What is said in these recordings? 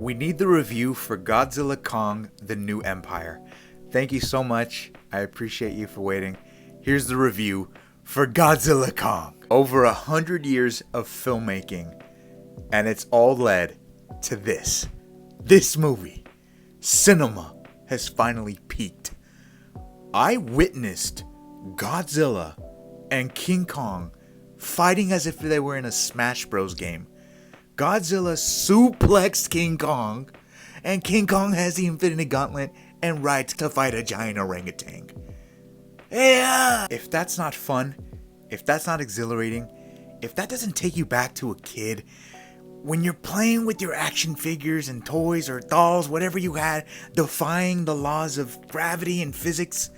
We need the review for Godzilla Kong: The New Empire. Thank you so much. I appreciate you for waiting. Here's the review for Godzilla Kong. Over 100 years of filmmaking, and it's all led to this movie. Cinema has finally peaked. I witnessed Godzilla and King Kong fighting as if they were in a Smash Bros. Game. Godzilla suplexed King Kong, and King Kong has the Infinity Gauntlet and rides to fight a giant orangutan. Yeah! If that's not fun, if that's not exhilarating, if that doesn't take you back to a kid, when you're playing with your action figures and toys or dolls, whatever you had, defying the laws of gravity and physics,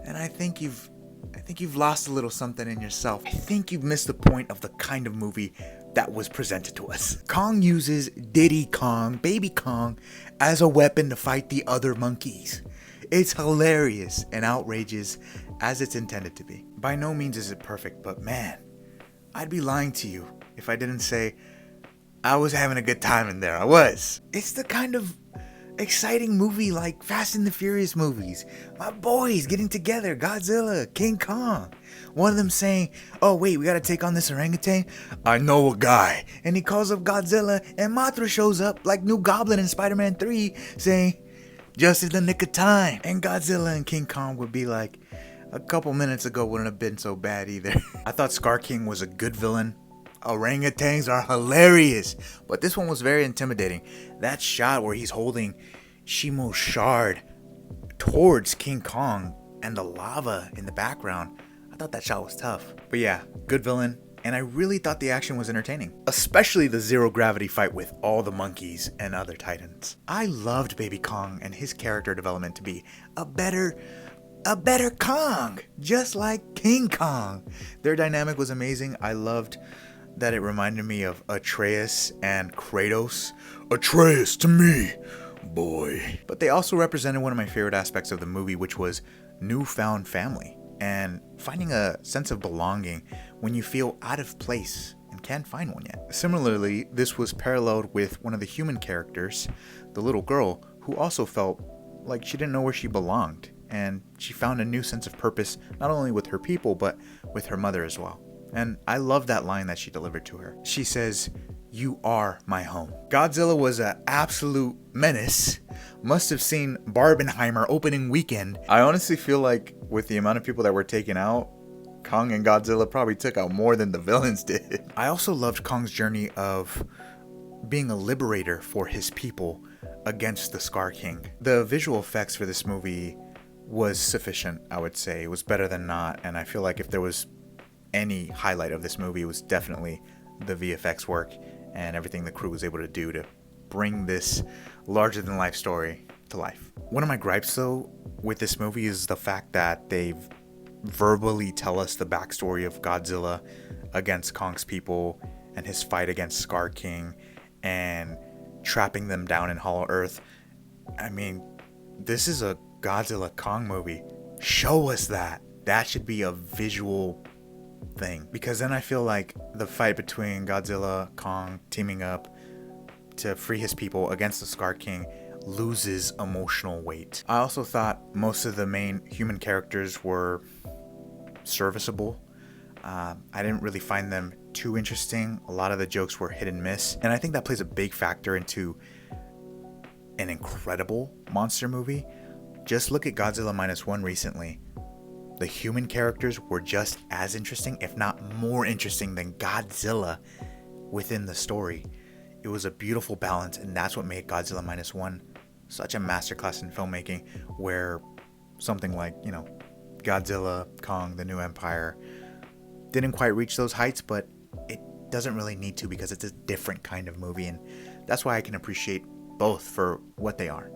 then I think you've lost a little something in yourself. I think you've missed the point of the kind of movie that was presented to us. Kong uses Diddy Kong, Baby Kong, as a weapon to fight the other monkeys. It's hilarious and outrageous as it's intended to be. By no means is it perfect, but man, I'd be lying to you if I didn't say I was having a good time in there. I was. It's the kind of exciting movie like Fast and the Furious movies. My boys getting together, Godzilla, King Kong. One of them saying, oh wait, we gotta take on this orangutan? I know a guy. And he calls up Godzilla, and Mothra shows up like New Goblin in Spider-Man 3 saying, just in the nick of time. And Godzilla and King Kong would be like, a couple minutes ago wouldn't have been so bad either. I thought Scar King was a good villain. Orangutans are hilarious, but this one was very intimidating. That shot where he's holding Shimo's shard towards King Kong and the lava in the background, I thought that shot was tough. But yeah, good villain, and I really thought the action was entertaining, especially the zero gravity fight with all the monkeys and other titans. I loved Baby Kong and his character development to be a better Kong, just like King Kong. Their dynamic was amazing. I loved that it reminded me of Atreus and Kratos. Atreus to me, boy. But they also represented one of my favorite aspects of the movie, which was newfound family and finding a sense of belonging when you feel out of place and can't find one yet. Similarly, this was paralleled with one of the human characters, the little girl, who also felt like she didn't know where she belonged, and she found a new sense of purpose not only with her people but with her mother as well. And I love that line that she delivered to her. She says, "You are my home." Godzilla was an absolute menace. Must have seen Barbenheimer opening weekend. I honestly feel like with the amount of people that were taken out, Kong and Godzilla probably took out more than the villains did. I also loved Kong's journey of being a liberator for his people against the Scar King. The visual effects for this movie was sufficient, I would say. It was better than not, and I feel like if there was any highlight of this movie, was definitely the VFX work and everything the crew was able to do to bring this larger than life story to life. One of my gripes though with this movie is the fact that they verbally tell us the backstory of Godzilla against Kong's people and his fight against Scar King and trapping them down in Hollow Earth. I mean, this is a Godzilla Kong movie. Show us that. That should be a visual thing, because then I feel like the fight between Godzilla, Kong teaming up to free his people against the Scar King loses emotional weight. I also thought most of the main human characters were serviceable. I didn't really find them too interesting. A lot of the jokes were hit and miss, and I think that plays a big factor into an incredible monster movie. Just look at Godzilla Minus One recently. The human characters were just as interesting, if not more interesting, than Godzilla within the story. It was a beautiful balance, and that's what made Godzilla Minus One such a masterclass in filmmaking, where something like, Godzilla, Kong, The New Empire didn't quite reach those heights, but it doesn't really need to, because it's a different kind of movie, and that's why I can appreciate both for what they are.